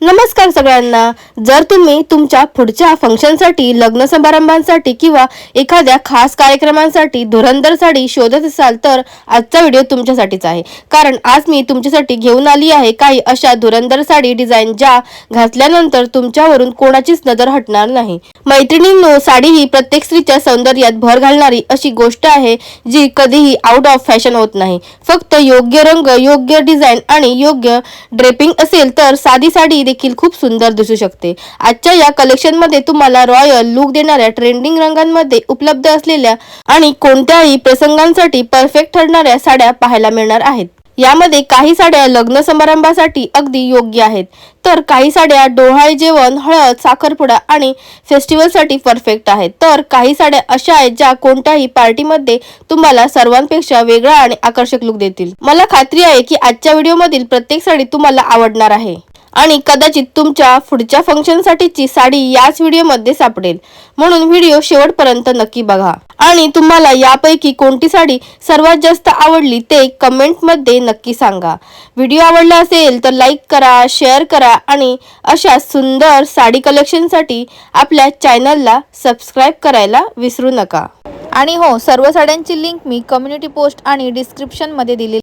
नमस्कार सगळ्यांना। जर तुम्ही तुमच्या पुढच्या फंक्शनसाठी, लग्न समारंभांसाठी किंवा एखाद्या खास कार्यक्रमांसाठी धुरंधर साडी शोधत असाल तर आजचा व्हिडिओ तुमच्यासाठीच आहे। कारण आज मी तुमच्यासाठी घेऊन आली आहे काही अशा धुरंधर साडी डिझाइन ज्या घातल्यानंतर तुमच्यावरून कोणाचीच नजर हटणार नाही। मैत्रिणींनो, साडी ही प्रत्येक स्त्रीच्या सौंदर्यात भर घालणारी अशी गोष्ट आहे जी कधीही आउट ऑफ फॅशन होत नाही। फक्त योग्य रंग, योग्य डिझाइन आणि योग्य ड्रेपिंग असेल तर साधी साडी देखील खूप सुंदर दिसू शकते। आजच्या या कलेक्शन मध्ये तुम्हाला रॉयल लुक देणाऱ्या ट्रेंडिंग रंगांमध्ये उपलब्ध असलेल्या आणि कोणत्याही प्रसंगांसाठी परफेक्ट ठरणाऱ्या साड्या पाहायला मिळणार आहेत। यामध्ये काही साड्या लग्न समारंभासाठी अगदी योग्य आहेत, तर काही साड्या डोहाळे जेवण, हळद, साखरपुडा आणि फेस्टिवलसाठी परफेक्ट आहेत, तर काही साड्या अशा आहेत ज्या कोणत्याही पार्टीमध्ये तुम्हाला सर्वांपेक्षा वेगळा आणि आकर्षक लुक देतील। मला खात्री आहे की आजच्या व्हिडिओमधील प्रत्येक साडी तुम्हाला आवडणार आहे आणि कदाचित तुमच्या पुढच्या फंक्शनसाठीची साडी याच व्हिडिओमध्ये सापडेल। म्हणून व्हिडिओ शेवटपर्यंत नक्की बघा आणि तुम्हाला यापैकी कोणती साडी सर्वात जास्त आवडली ते कमेंटमध्ये नक्की सांगा। व्हिडिओ आवडला असेल तर लाईक करा, शेअर करा आणि अशा सुंदर साडी कलेक्शनसाठी आपल्या चॅनलला सबस्क्राइब करायला विसरू नका। आणि हो, सर्व साड्यांची लिंक मी कम्युनिटी पोस्ट आणि डिस्क्रिप्शन मध्ये दिली